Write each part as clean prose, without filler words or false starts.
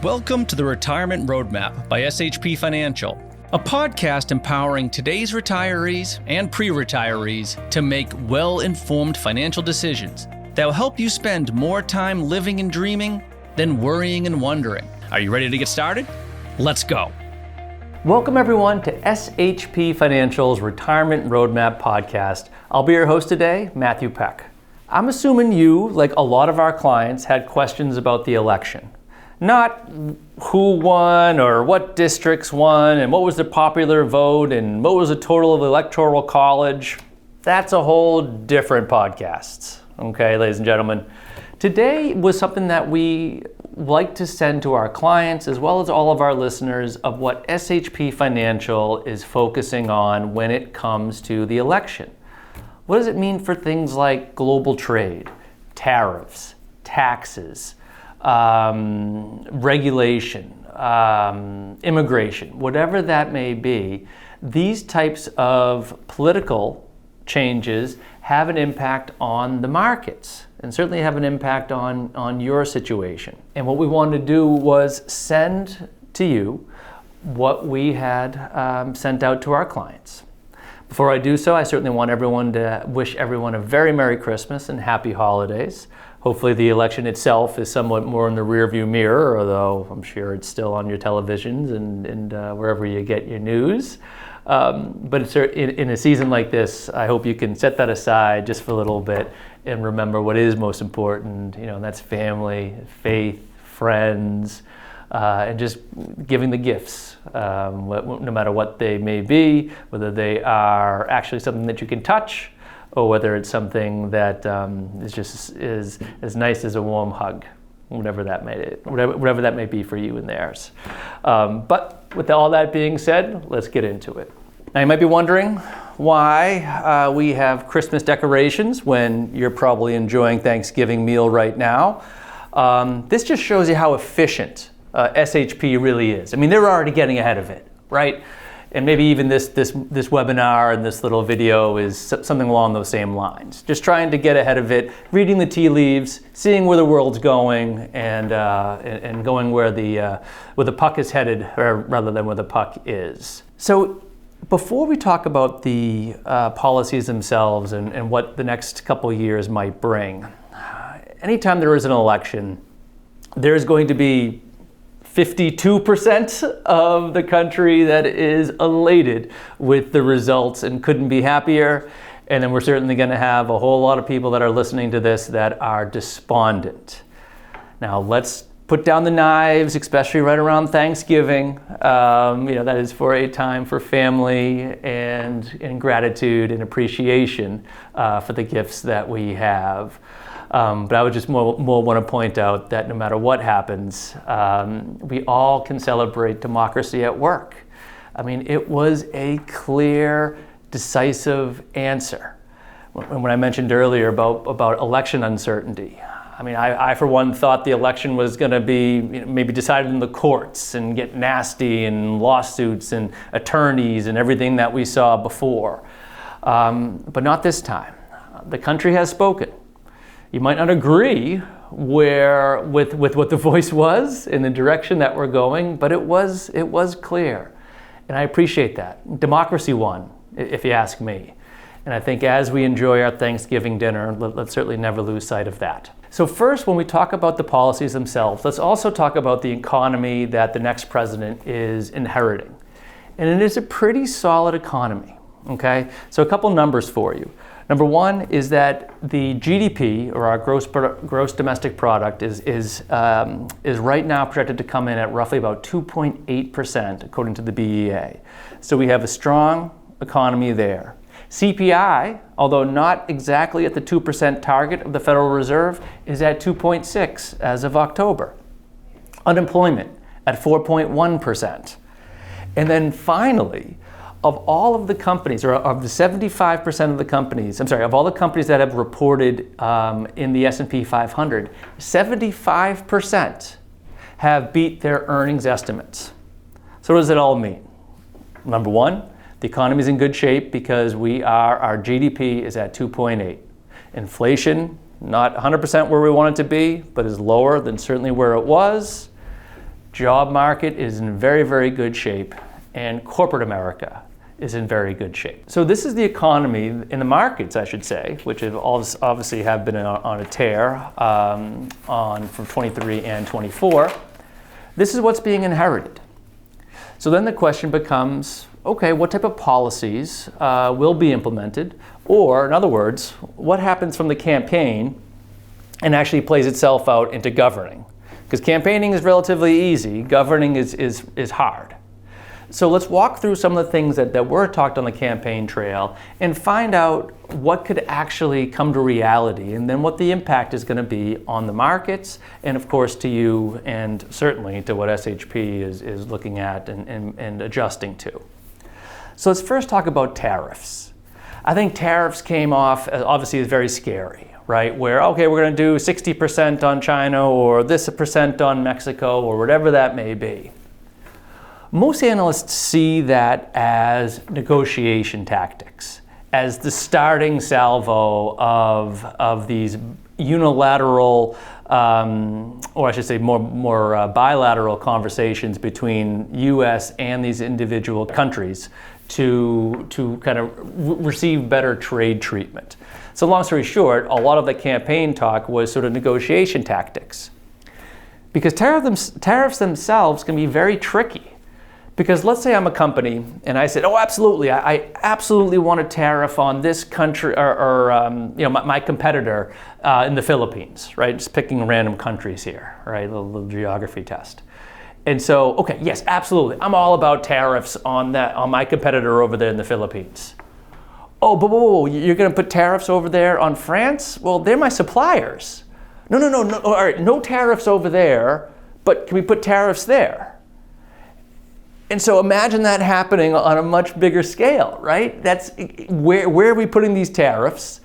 Welcome to the Retirement Roadmap by SHP Financial, a podcast empowering today's retirees and pre-retirees to make well-informed financial decisions that will help you spend more time living and dreaming than worrying and wondering. Are you ready to get started? Let's go. Welcome everyone to SHP Financial's Retirement Roadmap podcast. I'll be your host today, Matthew Peck. I'm assuming you, like a lot of our clients, had questions about the election. Not who won or what districts won and what was the popular vote and what was the total of the electoral college. That's a whole different podcast. Okay, ladies and gentlemen. Today was something that we like to send to our clients as well as all of our listeners of what SHP Financial is focusing on when it comes to the election. What does it mean for things like global trade, tariffs, taxes, regulation, immigration, whatever that may be? These types of political changes have an impact on the markets and certainly have an impact on your situation. And what we wanted to do was send to you what we had sent out to our clients. Before I do so, I certainly want everyone to wish everyone a very Merry Christmas and Happy Holidays. Hopefully the election itself is somewhat more in the rearview mirror, although I'm sure it's still on your televisions and wherever you get your news. But it's in a season like this, I hope you can set that aside just for a little bit and remember what is most important, and that's family, faith, friends, and just giving the gifts, no matter what they may be, whether they are actually something that you can touch or whether it's something that is just is as nice as a warm hug, whatever that may be for you and theirs. But with all that being said, let's get into it. Now you might be wondering why we have Christmas decorations when you're probably enjoying Thanksgiving meal right now. This just shows you how efficient SHP really is. I mean, they're already getting ahead of it, right? And maybe even this webinar and this little video is something along those same lines. Just trying to get ahead of it, reading the tea leaves, seeing where the world's going, and going where the puck is headed, or rather than where the puck is. So before we talk about the policies themselves and what the next couple of years might bring, anytime there is an election, there's going to be 52% of the country that is elated with the results and couldn't be happier. And then we're certainly going to have a whole lot of people that are listening to this that are despondent. Now let's put down the knives, especially right around Thanksgiving. That is for a time for family and gratitude and appreciation for the gifts that we have. But I would just more want to point out that no matter what happens, we all can celebrate democracy at work. I mean, it was a clear, decisive answer. When I mentioned earlier about election uncertainty, I mean, I for one thought the election was going to be maybe decided in the courts and get nasty and lawsuits and attorneys and everything that we saw before. But not this time. The country has spoken. You might not agree with what the voice was in the direction that we're going, but it was clear. And I appreciate that. Democracy won, if you ask me. And I think as we enjoy our Thanksgiving dinner, let's certainly never lose sight of that. So first, when we talk about the policies themselves, let's also talk about the economy that the next president is inheriting. And it is a pretty solid economy, okay? So a couple numbers for you. Number one is that the GDP, or our gross domestic product, is right now projected to come in at roughly about 2.8%, according to the BEA. So we have a strong economy there. CPI, although not exactly at the 2% target of the Federal Reserve, is at 2.6 as of October. Unemployment at 4.1%. And then finally, of all of the companies, or of the 75% of the companies, of all the companies that have reported in the S&P 500, 75% have beat their earnings estimates. So what does it all mean? Number one, the economy is in good shape because our GDP is at 2.8. Inflation, not 100% where we want it to be, but is lower than certainly where it was. Job market is in very, very good shape, and corporate America is in very good shape. So this is the economy in the markets, I should say, which have obviously have been on a tear from 23 and 24. This is what's being inherited. So then the question becomes, okay, what type of policies will be implemented? Or, in other words, what happens from the campaign and actually plays itself out into governing? Because campaigning is relatively easy, governing is hard. So let's walk through some of the things that were talked on the campaign trail and find out what could actually come to reality, and then what the impact is going to be on the markets, and of course to you, and certainly to what SHP is looking at and adjusting to. So let's first talk about tariffs. I think tariffs came off, obviously, as very scary, right? Where, okay, we're going to do 60% on China, or this percent on Mexico, or whatever that may be. Most analysts see that as negotiation tactics, as the starting salvo of these unilateral, or I should say more bilateral conversations between U.S. and these individual countries to kind of receive better trade treatment. So long story short, a lot of the campaign talk was sort of negotiation tactics. Because tariffs themselves can be very tricky. Because let's say I'm a company and I said, oh, absolutely, I absolutely want a tariff on this country or my competitor in the Philippines, right? Just picking random countries here, right? A little geography test. And so, okay, yes, absolutely, I'm all about tariffs on my competitor over there in the Philippines. Oh, but whoa, you're going to put tariffs over there on France? Well, they're my suppliers. No, all right, no tariffs over there, but can we put tariffs there? And so imagine that happening on a much bigger scale, right? That's where are we putting these tariffs?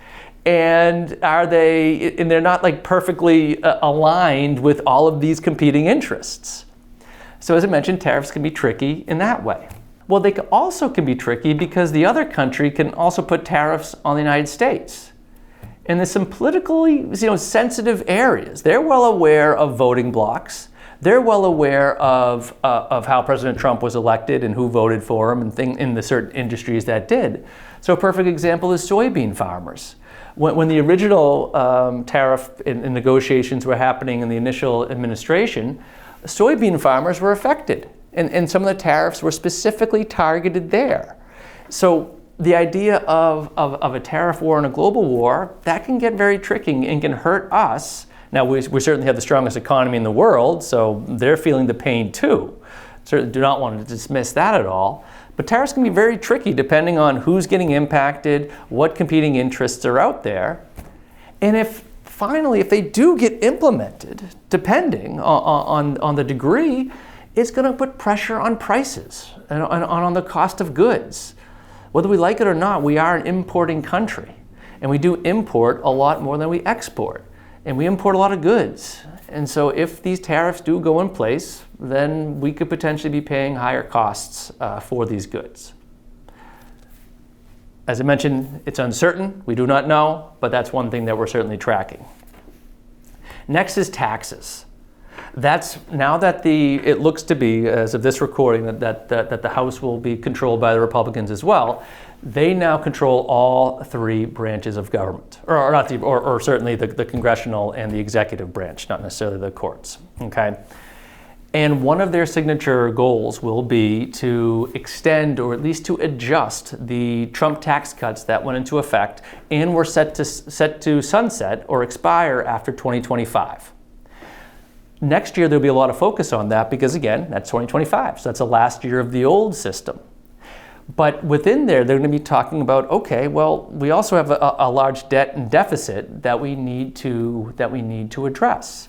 And they're not like perfectly aligned with all of these competing interests. So as I mentioned, tariffs can be tricky in that way. Well, they also can be tricky because the other country can also put tariffs on the United States. And there's some politically sensitive areas. They're well aware of voting blocks. They're well aware of how President Trump was elected and who voted for him and in the certain industries that did. So a perfect example is soybean farmers. When the original tariff and negotiations were happening in the initial administration, soybean farmers were affected. And some of the tariffs were specifically targeted there. So the idea of a tariff war and a global war, that can get very tricky and can hurt us. Now, we certainly have the strongest economy in the world, so they're feeling the pain too. Certainly do not want to dismiss that at all. But tariffs can be very tricky depending on who's getting impacted, what competing interests are out there. And if they do get implemented, depending on the degree, it's going to put pressure on prices and on the cost of goods. Whether we like it or not, we are an importing country. And we do import a lot more than we export. And we import a lot of goods. And so if these tariffs do go in place, then we could potentially be paying higher costs for these goods. As I mentioned, it's uncertain. We do not know, but that's one thing that we're certainly tracking. Next is taxes. That's now that it looks to be, as of this recording, that the House will be controlled by the Republicans as well. They now control all three branches of government, or certainly the congressional and the executive branch, not necessarily the courts. Okay, and one of their signature goals will be to extend, or at least to adjust, the Trump tax cuts that went into effect and were set to sunset or expire after 2025. Next year, there'll be a lot of focus on that because, again, that's 2025. So that's the last year of the old system. But within there, they're going to be talking about, okay, well, we also have a large debt and deficit that we need to address.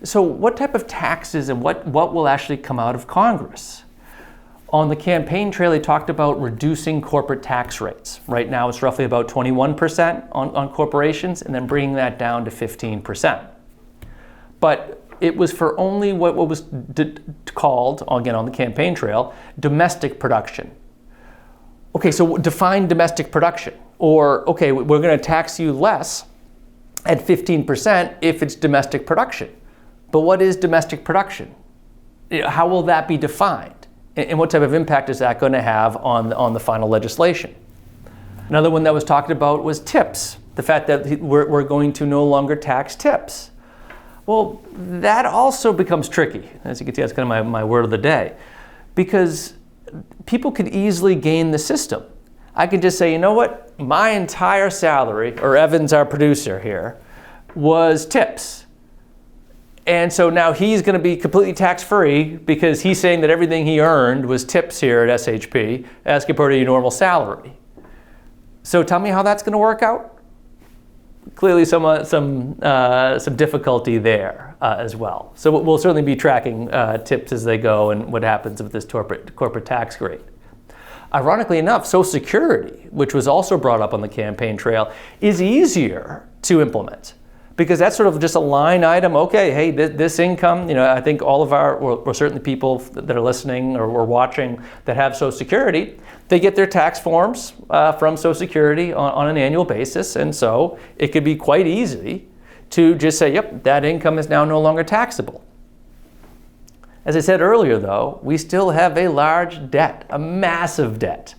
So what type of taxes and what will actually come out of Congress? On the campaign trail, they talked about reducing corporate tax rates. Right now, it's roughly about 21% on corporations, and then bringing that down to 15%. But it was for only what was called, again on the campaign trail, domestic production. Okay, so define domestic production. Or, okay, we're going to tax you less at 15% if it's domestic production. But what is domestic production? how will that be defined? And what type of impact is that going to have on the final legislation? Another one that was talked about was tips. The fact that we're going to no longer tax tips. Well, that also becomes tricky. As you can see, that's kind of my word of the day. Because people could easily game the system. I could just say, you know what? My entire salary, or Evan's our producer here, was tips. And so now he's going to be completely tax-free because he's saying that everything he earned was tips here at SHP as compared to your normal salary. So tell me how that's going to work out? Clearly some difficulty there as well. So we'll certainly be tracking tips as they go and what happens with this corporate tax rate. Ironically enough, Social Security, which was also brought up on the campaign trail, is easier to implement because that's sort of just a line item. Okay, hey, this income, I think all of or certainly people that are listening or watching that have Social Security, they get their tax forms from Social Security on an annual basis. And so it could be quite easy to just say, yep, that income is now no longer taxable. As I said earlier, though, we still have a large debt, a massive debt.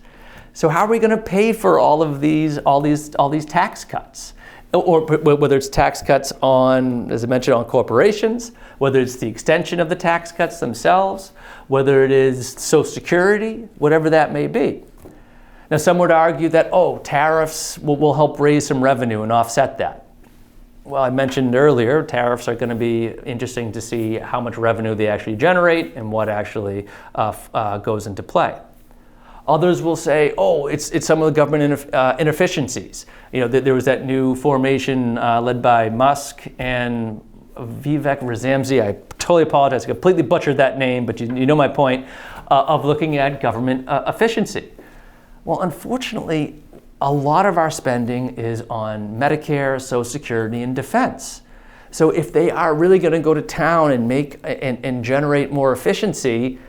So how are we going to pay for all these tax cuts? Or whether it's tax cuts on, as I mentioned, on corporations, whether it's the extension of the tax cuts themselves, whether it is Social Security, whatever that may be. Now, some would argue that, tariffs will help raise some revenue and offset that. Well, I mentioned earlier, tariffs are going to be interesting to see how much revenue they actually generate and what actually goes into play. Others will say, it's some of the government inefficiencies. There was that new formation led by Musk and Vivek Ramsey. I totally apologize, I completely butchered that name, but you know my point, of looking at government efficiency. Well, unfortunately, a lot of our spending is on Medicare, Social Security, and defense. So if they are really going to go to town and make and generate more efficiency,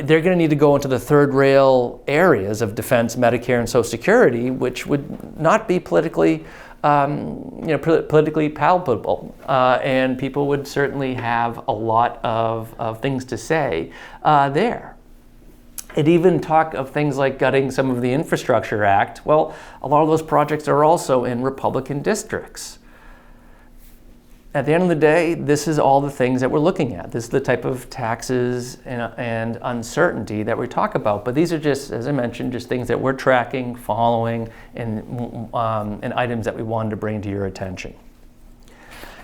they're going to need to go into the third rail areas of defense, Medicare, and Social Security, which would not be politically palatable, and people would certainly have a lot of things to say there. It even talk of things like gutting some of the Infrastructure Act. Well, a lot of those projects are also in Republican districts. At the end of the day, this is all the things that we're looking at. This is the type of taxes and uncertainty that we talk about. But these are just, as I mentioned, just things that we're tracking, following, and items that we wanted to bring to your attention.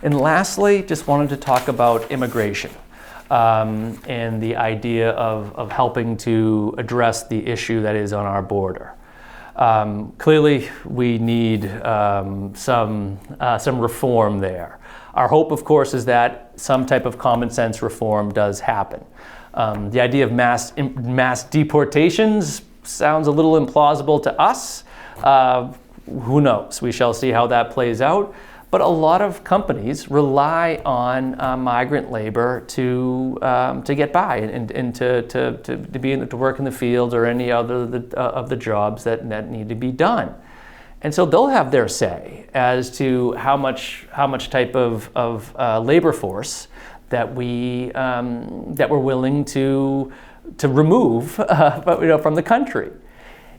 And lastly, just wanted to talk about immigration. And the idea of helping to address the issue that is on our border. Clearly, we need some reform there. Our hope, of course, is that some type of common sense reform does happen. The idea of mass deportations sounds a little implausible to us. Who knows? We shall see how that plays out. But a lot of companies rely on migrant labor to get by and to work in the fields or any other of the jobs that need to be done. And so they'll have their say as to how much type of labor force that we're willing to remove from the country.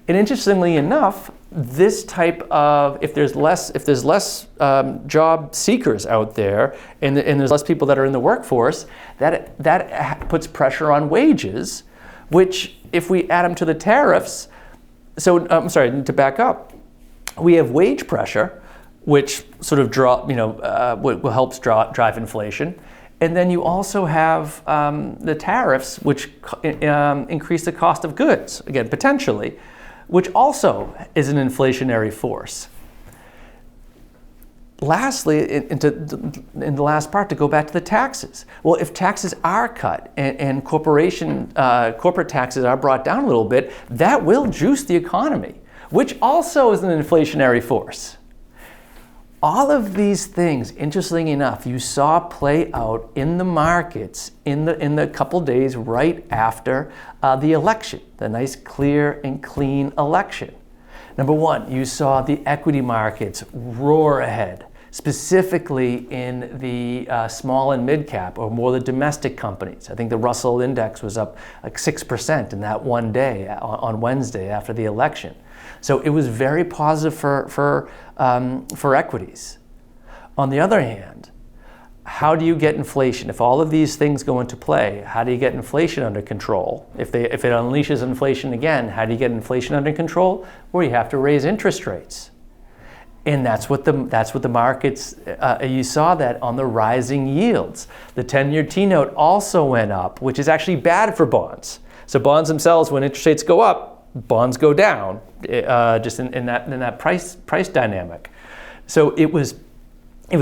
And interestingly enough, this type of, if there's less job seekers out there and there's less people that are in the workforce, that puts pressure on wages, which if we add them to the tariffs, so I'm sorry, to back up, we have wage pressure, which sort of helps drive inflation. And then you also have the tariffs, which increase the cost of goods, again, potentially, which also is an inflationary force. Lastly, in the last part, to go back to the taxes. Well, if taxes are cut and corporate taxes are brought down a little bit, that will juice the economy, which also is an inflationary force. All of these things, interestingly enough, you saw play out in the markets in the couple days right after the election, the nice, clear, and clean election. Number one, you saw the equity markets roar ahead. specifically in the small and mid cap, or more the domestic companies. I think the Russell Index was up like 6% in that one day on Wednesday after the election. So it was very positive for equities. On the other hand, how do you get inflation? If all of these things go into play, how do you get inflation under control? If it unleashes inflation again, how do you get inflation under control? Well, you have to raise interest rates. And that's what the markets, you saw that on the rising yields. The 10-year T-note also went up, which is actually bad for bonds. So bonds themselves, when interest rates go up, bonds go down, just in that price dynamic. So it was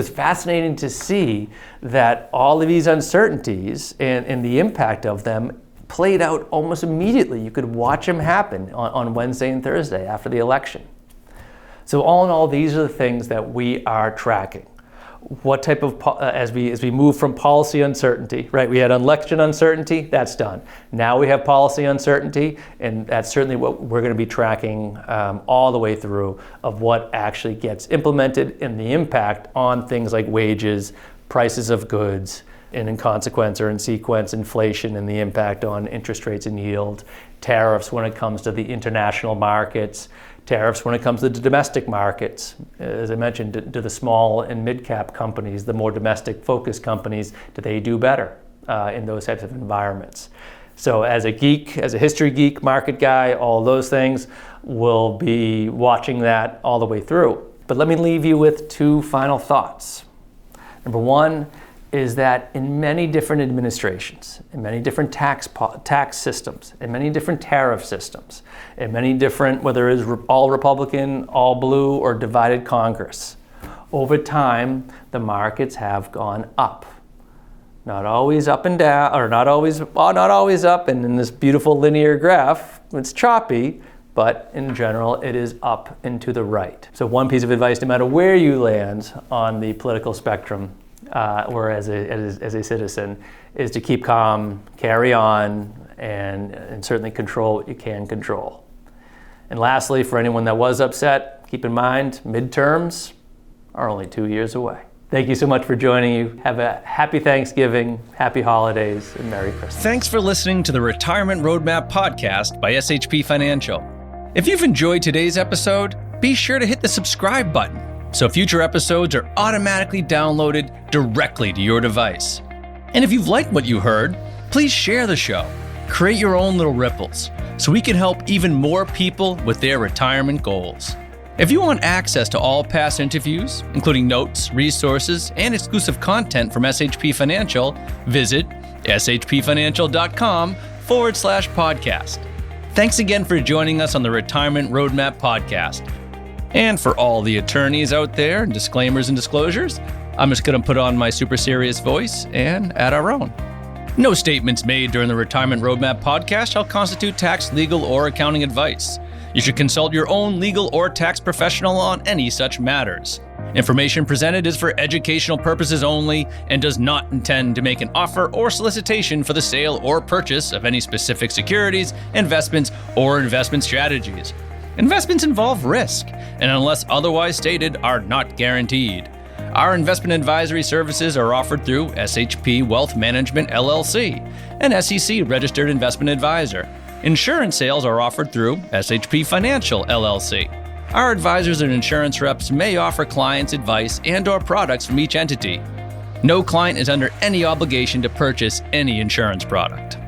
fascinating to see that all of these uncertainties and the impact of them played out almost immediately. You could watch them happen on Wednesday and Thursday after the election. So all in all, these are the things that we are tracking. What type of, as we move from policy uncertainty, right? We had election uncertainty, that's done. Now we have policy uncertainty, and that's certainly what we're going to be tracking all the way through, of what actually gets implemented and the impact on things like wages, prices of goods, and in consequence or in sequence, inflation and the impact on interest rates and yield, tariffs when it comes to the international markets, tariffs when it comes to the domestic markets. As I mentioned, do the small and mid-cap companies, the more domestic-focused companies, do they do better in those types of environments? So as a geek, as a history geek, market guy, all those things, we'll be watching that all the way through. But let me leave you with two final thoughts. Number one is that in many different administrations, in many different tax systems, in many different tariff systems, in many different, whether it is all Republican, all blue, or divided Congress, over time, the markets have gone up. Not always up and down, or not always up, and in this beautiful linear graph, it's choppy, but in general, it is up and to the right. So one piece of advice, no matter where you land on the political spectrum, or as a citizen, is to keep calm, carry on, and certainly control what you can control. And lastly, for anyone that was upset, keep in mind, midterms are only 2 years away. Thank you so much for joining you. Have a happy Thanksgiving, happy holidays, and Merry Christmas. Thanks for listening to the Retirement Roadmap podcast by SHP Financial. If you've enjoyed today's episode, be sure to hit the subscribe button so future episodes are automatically downloaded directly to your device. And if you've liked what you heard, please share the show. Create your own little ripples so we can help even more people with their retirement goals. If you want access to all past interviews, including notes, resources, and exclusive content from SHP Financial, visit shpfinancial.com/podcast. Thanks again for joining us on the Retirement Roadmap podcast. And for all the attorneys out there, and disclaimers and disclosures, I'm just going to put on my super serious voice and add our own. No statements made during the Retirement Roadmap podcast shall constitute tax, legal, or accounting advice. You should consult your own legal or tax professional on any such matters. Information presented is for educational purposes only and does not intend to make an offer or solicitation for the sale or purchase of any specific securities, investments, or investment strategies. Investments involve risk, and unless otherwise stated, are not guaranteed. Our investment advisory services are offered through SHP Wealth Management, LLC, an SEC-registered investment advisor. Insurance sales are offered through SHP Financial, LLC. Our advisors and insurance reps may offer clients advice and/or products from each entity. No client is under any obligation to purchase any insurance product.